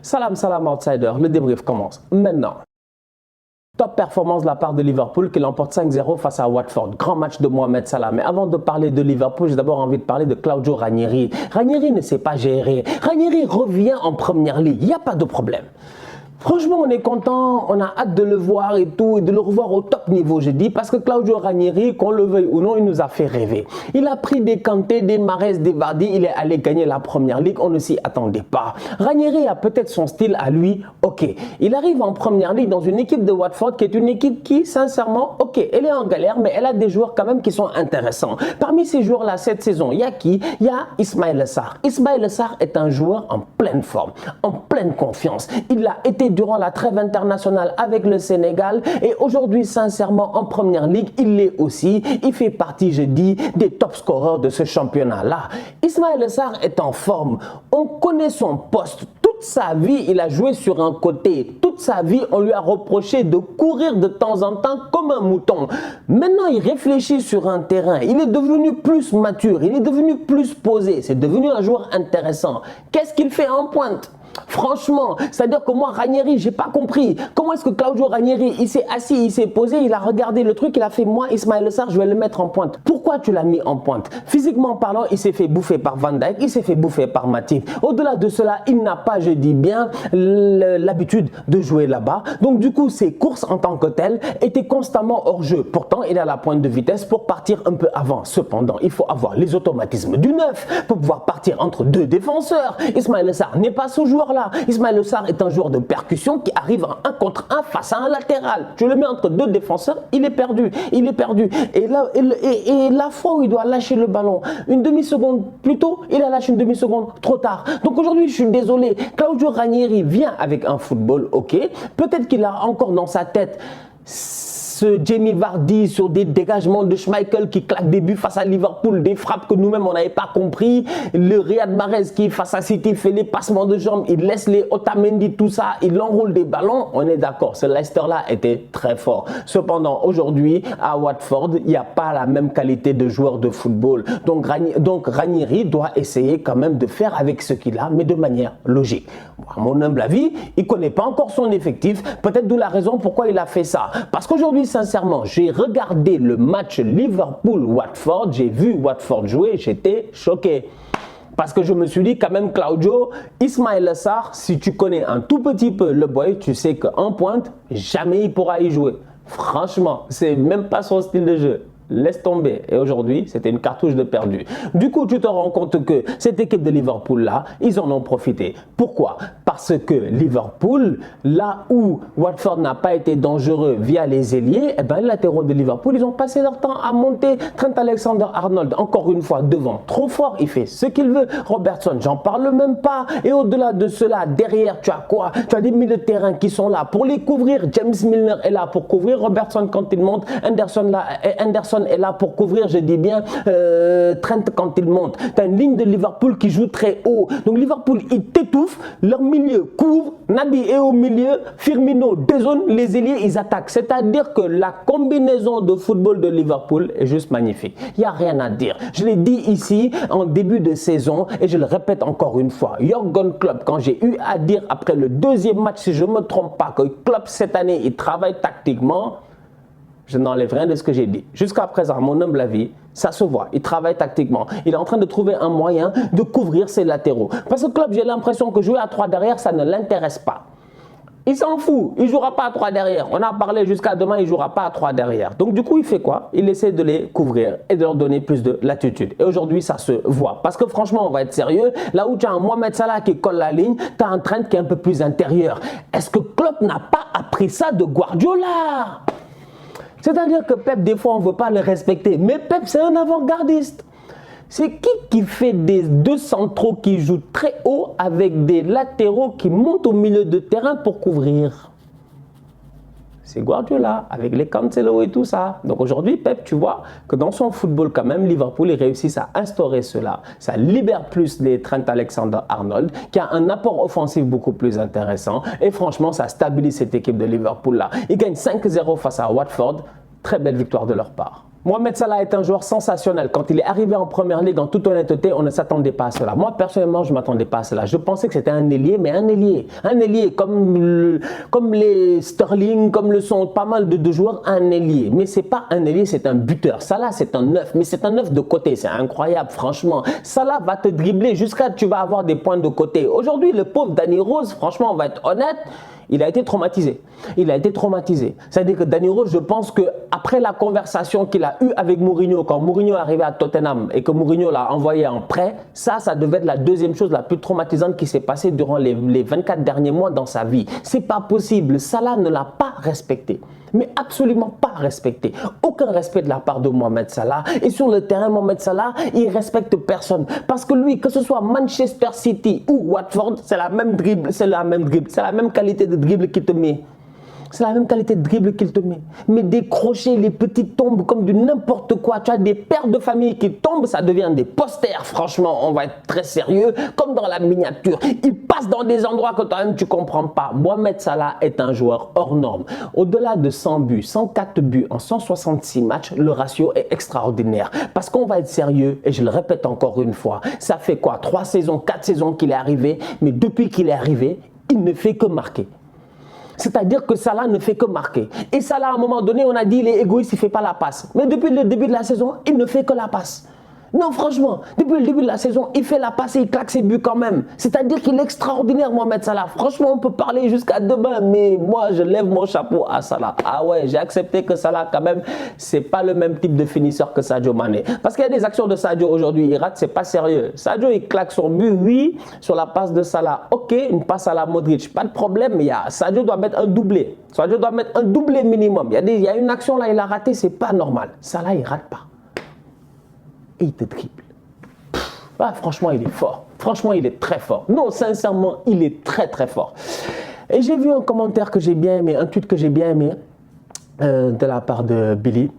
Salam, salam outsider, le débrief commence maintenant. Top performance de la part de Liverpool qui l'emporte 5-0 face à Watford. Grand match de Mohamed Salah. Mais avant de parler de Liverpool, j'ai d'abord envie de parler de Claudio Ranieri. Ranieri ne sait pas gérer. Ranieri revient en première ligue. Il n'y a pas de problème. Franchement, on est content, on a hâte de le voir et tout, et de le revoir au top niveau, je dis, parce que Claudio Ranieri, qu'on le veuille ou non, il nous a fait rêver. Il a pris des Kanté, des Mahrez, des Vardy, il est allé gagner la première ligue, on ne s'y attendait pas. Ranieri a peut-être son style à lui, ok. Il arrive en première ligue dans une équipe de Watford qui est une équipe qui, sincèrement, ok, elle est en galère, mais elle a des joueurs quand même qui sont intéressants. Parmi ces joueurs-là, cette saison, il y a qui? Il y a Ismaïla Sarr. Ismaïla Sarr est un joueur en pleine forme, en pleine confiance. Il a été durant la trêve internationale avec le Sénégal et aujourd'hui sincèrement en première ligue il l'est aussi, il fait partie je dis des top scoreurs de ce championnat là. Ismaïla Sarr est en forme, on connaît son poste, toute sa vie il a joué sur un côté, toute sa vie on lui a reproché de courir de temps en temps comme un mouton. Maintenant il réfléchit sur un terrain, il est devenu plus mature, il est devenu plus posé, c'est devenu un joueur intéressant. Qu'est-ce qu'il fait en pointe? Franchement, c'est-à-dire que moi, Ranieri, j'ai pas compris. Comment est-ce que Claudio Ranieri, il s'est assis, il s'est posé, il a regardé le truc, il a fait, moi, Ismaïla Sarr, je vais le mettre en pointe. Pourquoi tu l'as mis en pointe? Physiquement parlant, il s'est fait bouffer par Van Dijk, il s'est fait bouffer par Matip. Au-delà de cela, il n'a pas, je dis bien, l'habitude de jouer là-bas. Donc, du coup, ses courses en tant que telles étaient constamment hors jeu. Pourtant, il a la pointe de vitesse pour partir un peu avant. Cependant, il faut avoir les automatismes du 9 pour pouvoir partir entre deux défenseurs. Ismaïla Sarr n'est pas ce joueur là. Ismaïla Sarr est un joueur de percussion qui arrive en 1 contre 1 face à un latéral. Tu le mets entre deux défenseurs, il est perdu. Il est perdu. Et la fois où il doit lâcher le ballon, une demi-seconde plus tôt, il a lâché une demi-seconde trop tard. Donc aujourd'hui, je suis désolé. Claudio Ranieri vient avec un football, ok. Peut-être qu'il a encore dans sa tête ce Jamie Vardy sur des dégagements de Schmeichel qui claque des buts face à Liverpool, des frappes que nous-mêmes on n'avait pas compris, le Riyad Mahrez qui face à City fait les passements de jambes, il laisse les Otamendi, tout ça, il enroule des ballons, on est d'accord, ce Leicester-là était très fort. Cependant, aujourd'hui, à Watford, il n'y a pas la même qualité de joueur de football. Donc Ranieri doit essayer quand même de faire avec ce qu'il a, mais de manière logique. À mon humble avis, il ne connaît pas encore son effectif, peut-être d'où la raison pourquoi il a fait ça. Parce qu'aujourd'hui, sincèrement, j'ai regardé le match Liverpool-Watford, j'ai vu Watford jouer, j'étais choqué. Parce que je me suis dit quand même, Claudio, Ismaïla Sarr, si tu connais un tout petit peu le boy, tu sais qu'en pointe, jamais il pourra y jouer. Franchement, c'est même pas son style de jeu. Laisse tomber. Et aujourd'hui, c'était une cartouche de perdu. Du coup, tu te rends compte que cette équipe de Liverpool-là, ils en ont profité. Pourquoi? Parce que Liverpool, là où Watford n'a pas été dangereux via les ailiers, eh ben, les latéraux de Liverpool, ils ont passé leur temps à monter. Trent Alexander-Arnold, encore une fois, devant, trop fort, il fait ce qu'il veut. Robertson, j'en parle même pas. Et au-delà de cela, derrière, tu as quoi? Tu as des milieux de terrain qui sont là pour les couvrir. James Milner est là pour couvrir Robertson quand il monte. Anderson est là pour couvrir, je dis bien, Trent quand il monte. Tu as une ligne de Liverpool qui joue très haut. Donc Liverpool, il t'étouffe, leur milieu couvre, Naby est au milieu, Firmino dézone, les ailiers, ils attaquent. C'est-à-dire que la combinaison de football de Liverpool est juste magnifique. Il n'y a rien à dire. Je l'ai dit ici en début de saison et je le répète encore une fois. Jürgen Klopp, quand j'ai eu à dire après le deuxième match, si je ne me trompe pas, que Klopp cette année, il travaille tactiquement, je n'enlève rien de ce que j'ai dit. Jusqu'à présent, à mon humble avis, ça se voit. Il travaille tactiquement. Il est en train de trouver un moyen de couvrir ses latéraux. Parce que Klopp, j'ai l'impression que jouer à 3 derrière, ça ne l'intéresse pas. Il s'en fout. Il ne jouera pas à 3 derrière. On a parlé jusqu'à demain, il ne jouera pas à 3 derrière. Donc du coup, il fait quoi? Il essaie de les couvrir et de leur donner plus de latitude. Et aujourd'hui, ça se voit. Parce que franchement, on va être sérieux. Là où tu as un Mohamed Salah qui colle la ligne, tu as un Trent qui est un peu plus intérieur. Est-ce que Klopp n'a pas appris ça de Guardiola? C'est-à-dire que Pep, des fois, on ne veut pas le respecter. Mais Pep, c'est un avant-gardiste. C'est qui fait des deux centraux qui jouent très haut avec des latéraux qui montent au milieu de terrain pour couvrir? C'est Guardiola, avec les Cancelo et tout ça. Donc aujourd'hui, Pep, tu vois que dans son football quand même, Liverpool, ils réussissent à instaurer cela. Ça libère plus les Trent Alexander-Arnold, qui a un apport offensif beaucoup plus intéressant. Et franchement, ça stabilise cette équipe de Liverpool-là. Ils gagnent 5-0 face à Watford. Très belle victoire de leur part. Mohamed Salah est un joueur sensationnel. Quand il est arrivé en première ligue, en toute honnêteté, on ne s'attendait pas à cela. Moi, personnellement, je ne m'attendais pas à cela. Je pensais que c'était un ailier, mais un ailier comme les Sterling, comme le sont pas mal de joueurs, un ailier. Mais ce n'est pas un ailier, c'est un buteur. Salah, c'est un neuf, mais c'est un neuf de côté. C'est incroyable, franchement. Salah va te dribbler jusqu'à tu vas avoir des points de côté. Aujourd'hui, le pauvre Danny Rose, franchement, on va être honnête, il a été traumatisé. Il a été traumatisé. C'est-à-dire que Danny Rose, je pense qu'après la conversation qu'il a eue avec Mourinho, quand Mourinho est arrivé à Tottenham et que Mourinho l'a envoyé en prêt, ça devait être la deuxième chose la plus traumatisante qui s'est passée durant les 24 derniers mois dans sa vie. C'est pas possible. Salah ne l'a pas respecté. Mais absolument pas respecté. Aucun respect de la part de Mohamed Salah. Et sur le terrain, Mohamed Salah, il respecte personne. Parce que lui, que ce soit Manchester City ou Watford, c'est la même dribble, c'est la même qualité de dribble qu'il te met. C'est la même qualité de dribble qu'il te met. Mais des crochets, les petites tombes comme du n'importe quoi. Tu as des pères de famille qui tombent, ça devient des posters. Franchement, on va être très sérieux, comme dans la miniature. Il passe dans des endroits que toi-même tu ne comprends pas. Mohamed Salah est un joueur hors norme. Au-delà de 100 buts, 104 buts en 166 matchs, le ratio est extraordinaire. Parce qu'on va être sérieux, et je le répète encore une fois, ça fait quoi? 3 saisons, 4 saisons qu'il est arrivé, mais depuis qu'il est arrivé, il ne fait que marquer. C'est-à-dire que Salah ne fait que marquer. Et Salah, à un moment donné, on a dit il est égoïste, il ne fait pas la passe. Mais depuis le début de la saison, il ne fait que la passe. Non, franchement, depuis le début de la saison, il fait la passe et il claque ses buts quand même. C'est-à-dire qu'il est extraordinaire, Mohamed Salah. Franchement, on peut parler jusqu'à demain, mais moi, je lève mon chapeau à Salah. Ah ouais, j'ai accepté que Salah, quand même, c'est pas le même type de finisseur que Sadio Mané. Parce qu'il y a des actions de Sadio aujourd'hui, il rate, c'est pas sérieux. Sadio, il claque son but, oui, sur la passe de Salah. Ok, une passe à la Modric, pas de problème, mais Sadio doit mettre un doublé. Sadio doit mettre un doublé minimum. Il y a une action là, il a raté, c'est pas normal. Salah, il rate pas. Et il te dribble. Franchement, il est fort. Franchement, il est très fort. Non, sincèrement, il est très, très fort. Et j'ai vu un commentaire que j'ai bien aimé, un tweet que j'ai bien aimé de la part de Billy,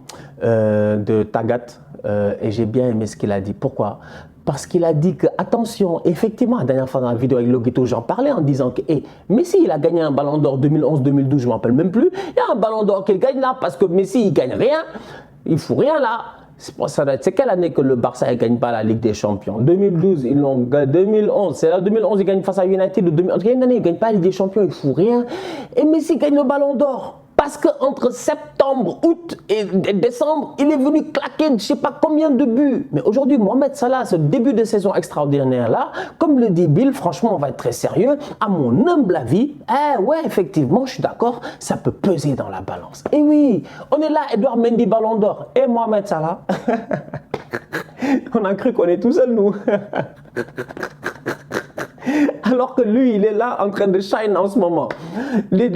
de Tagat. Et j'ai bien aimé ce qu'il a dit. Pourquoi? Parce qu'il a dit que, attention, effectivement, la dernière fois dans la vidéo avec Loguito, j'en parlais en disant que Messi, il a gagné un ballon d'or 2011-2012, je ne m'en rappelle même plus. Il y a un ballon d'or qu'il gagne là parce que Messi, il ne gagne rien. Il ne fout rien là. C'est quelle année que le Barça ne gagne pas la Ligue des Champions? 2012, ils l'ont gagné. 2011, c'est là 2011, ils gagnent face à United. Il y a une année, ils ne gagnent pas la Ligue des Champions, il ne fout rien. Et Messi gagne le ballon d'or. Parce qu'entre septembre, août et décembre, il est venu claquer je ne sais pas combien de buts. Mais aujourd'hui, Mohamed Salah, ce début de saison extraordinaire-là, comme le dit Bill, franchement, on va être très sérieux. À mon humble avis, ouais, effectivement, je suis d'accord, ça peut peser dans la balance. Et oui, on est là, Edouard Mendy, ballon d'or. Et Mohamed Salah, on a cru qu'on est tout seul, nous. Alors que lui, il est là en train de shine en ce moment. Les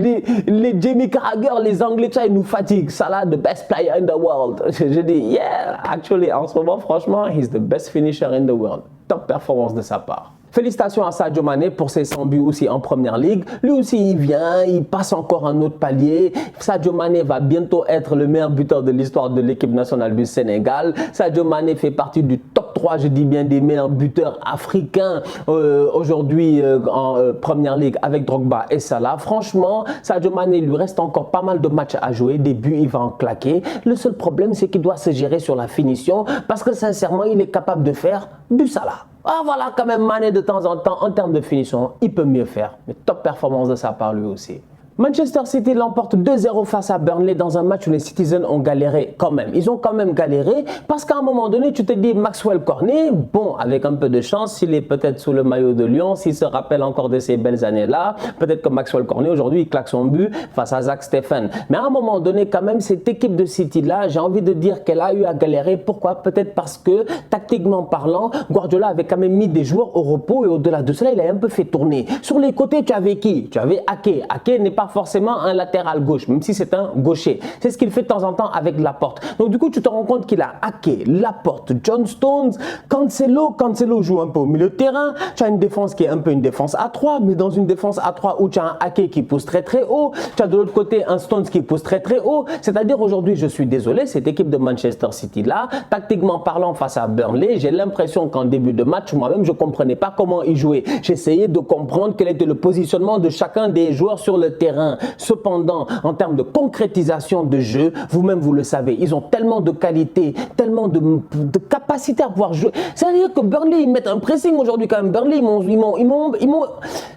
Jamie Carragher, les Anglais, ils nous fatiguent. Salah, the best player in the world. Je dis, yeah, actually, en ce moment, franchement, he's the best finisher in the world. Top performance de sa part. Félicitations à Sadio Mané pour ses 100 buts aussi en Première Ligue. Lui aussi, il vient, il passe encore un autre palier. Sadio Mané va bientôt être le meilleur buteur de l'histoire de l'équipe nationale du Sénégal. Sadio Mané fait partie du top 3, je dis bien, des meilleurs buteurs africains aujourd'hui en Première Ligue avec Drogba et Salah. Franchement, Sadio Mané, il lui reste encore pas mal de matchs à jouer. Des buts, il va en claquer. Le seul problème, c'est qu'il doit se gérer sur la finition parce que sincèrement, il est capable de faire du Salah. Ah voilà, quand même, Mané de temps en temps, en termes de finition, il peut mieux faire. Mais top performance de sa part lui aussi. Manchester City l'emporte 2-0 face à Burnley dans un match où les Citizens ont galéré quand même. Ils ont quand même galéré parce qu'à un moment donné, tu te dis Maxwell Cornet, bon, avec un peu de chance, s'il est peut-être sous le maillot de Lyon, s'il se rappelle encore de ces belles années-là, peut-être que Maxwell Cornet, aujourd'hui, il claque son but face à Zach Steffen. Mais à un moment donné, quand même, cette équipe de City-là, j'ai envie de dire qu'elle a eu à galérer. Pourquoi? Peut-être parce que, tactiquement parlant, Guardiola avait quand même mis des joueurs au repos et au-delà de cela, il a un peu fait tourner. Sur les côtés, tu avais qui? Tu avais Ake. Ake n'est pas forcément un latéral gauche, même si c'est un gaucher. C'est ce qu'il fait de temps en temps avec Laporte. Donc du coup, tu te rends compte qu'il a Ake, Laporte, John Stones, Cancelo. Cancelo joue un peu au milieu de terrain. Tu as une défense qui est un peu une défense à 3, mais dans une défense à 3 où tu as un Ake qui pousse très très haut, tu as de l'autre côté un Stones qui pousse très très haut. C'est-à-dire aujourd'hui, je suis désolé, cette équipe de Manchester City là, tactiquement parlant face à Burnley, j'ai l'impression qu'en début de match, moi-même, je ne comprenais pas comment ils jouaient. J'essayais de comprendre quel était le positionnement de chacun des joueurs sur le terrain. terrain. Cependant, en termes de concrétisation de jeu, vous-même vous le savez, ils ont tellement de qualité, tellement de capacité à pouvoir jouer. C'est-à-dire que Burnley, ils mettent un pressing aujourd'hui quand même. Burnley,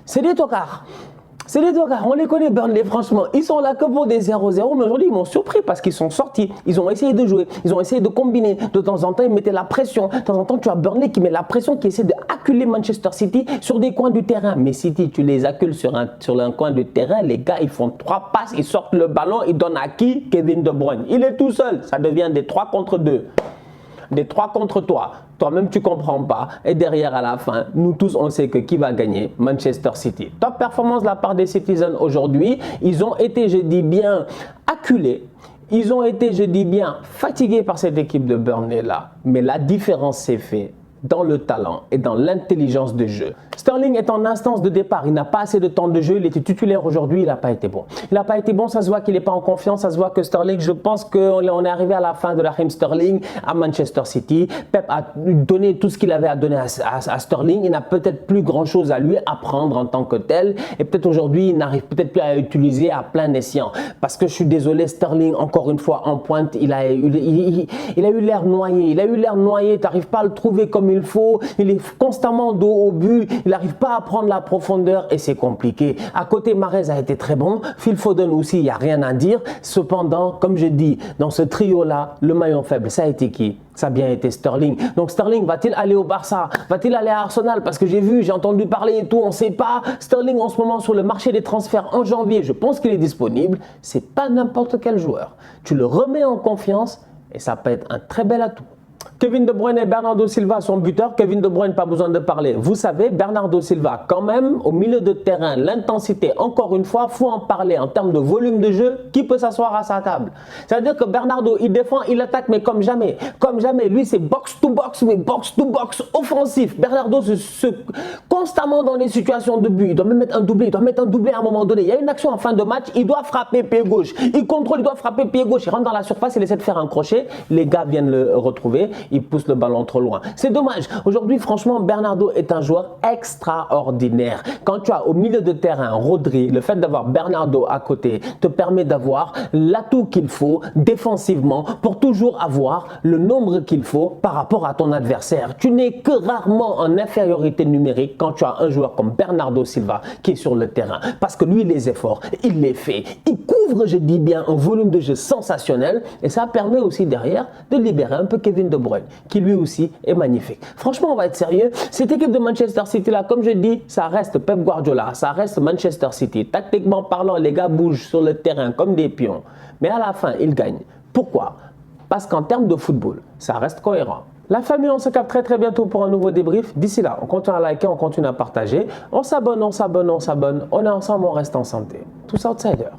c'est des tocards. C'est les tocards, on les connaît Burnley, franchement. Ils sont là que pour des 0-0, mais aujourd'hui ils m'ont surpris parce qu'ils sont sortis. Ils ont essayé de jouer, ils ont essayé de combiner. De temps en temps, ils mettaient la pression. De temps en temps, tu as Burnley qui met la pression, qui essaie d'acculer Manchester City sur des coins du terrain. Mais City, tu les accules sur un coin du terrain, les gars, ils font 3 passes, ils sortent le ballon, ils donnent à qui? Kevin De Bruyne. Il est tout seul, ça devient des 3 contre 2. Des 3 contre toi. Toi-même, tu ne comprends pas. Et derrière, à la fin, nous tous, on sait que qui va gagner? Manchester City. Top performance de la part des Citizens aujourd'hui. Ils ont été, je dis bien, acculés. Ils ont été, je dis bien, fatigués par cette équipe de Burnley-là. Mais la différence s'est faite dans le talent et dans l'intelligence de jeu. Sterling est en instance de départ, il n'a pas assez de temps de jeu, il était titulaire aujourd'hui, il n'a pas été bon. Il n'a pas été bon, ça se voit qu'il n'est pas en confiance, ça se voit que Sterling, je pense qu'on est arrivé à la fin de la Raheem Sterling à Manchester City. Pep a donné tout ce qu'il avait à donner à Sterling, il n'a peut-être plus grand chose à lui apprendre en tant que tel et peut-être aujourd'hui il n'arrive peut-être plus à l'utiliser à plein escient. Parce que je suis désolé, Sterling, encore une fois en pointe, il a eu l'air noyé, tu n'arrives pas à le trouver comme il faut, il est constamment dos au but, il n'arrive pas à prendre la profondeur et c'est compliqué. À côté, Mahrez a été très bon, Phil Foden aussi, il n'y a rien à dire. Cependant, comme je dis, dans ce trio-là, le maillon faible, ça a été qui? Ça a bien été Sterling. Donc Sterling, va-t-il aller au Barça? Va-t-il aller à Arsenal? Parce que j'ai entendu parler et tout, on ne sait pas. Sterling en ce moment sur le marché des transferts en janvier, je pense qu'il est disponible. C'est pas n'importe quel joueur. Tu le remets en confiance et ça peut être un très bel atout. Kevin De Bruyne et Bernardo Silva sont buteurs. Kevin De Bruyne, pas besoin de parler. Vous savez, Bernardo Silva, quand même, au milieu de terrain, l'intensité, encore une fois, faut en parler en termes de volume de jeu. Qui peut s'asseoir à sa table? C'est-à-dire que Bernardo, il défend, il attaque, mais comme jamais. Comme jamais. Lui, c'est box-to-box, mais box-to-box offensif. Bernardo constamment dans les situations de but. Il doit même mettre un doublé. Il doit mettre un doublé à un moment donné. Il y a une action en fin de match. Il doit frapper pied gauche. Il contrôle, il doit frapper pied gauche. Il rentre dans la surface, il essaie de faire un crochet. Les gars viennent le retrouver. Il pousse le ballon trop loin. C'est dommage. Aujourd'hui, franchement, Bernardo est un joueur extraordinaire. Quand tu as au milieu de terrain Rodri, le fait d'avoir Bernardo à côté te permet d'avoir l'atout qu'il faut défensivement pour toujours avoir le nombre qu'il faut par rapport à ton adversaire. Tu n'es que rarement en infériorité numérique quand tu as un joueur comme Bernardo Silva qui est sur le terrain. Parce que lui, les efforts, il les fait. Il couvre, je dis bien, un volume de jeu sensationnel et ça permet aussi derrière de libérer un peu Kevin De Bruyne qui lui aussi est magnifique. Franchement, on va être sérieux. Cette équipe de Manchester City là, comme je dis, ça reste Pep Guardiola, ça reste Manchester City. Tactiquement parlant, les gars bougent sur le terrain comme des pions. Mais à la fin, ils gagnent. Pourquoi? Parce qu'en termes de football, ça reste cohérent. La famille, on se capte très bientôt pour un nouveau débrief. D'ici là, on continue à liker, on continue à partager. On s'abonne, on est ensemble, on reste en santé. Tous outsiders.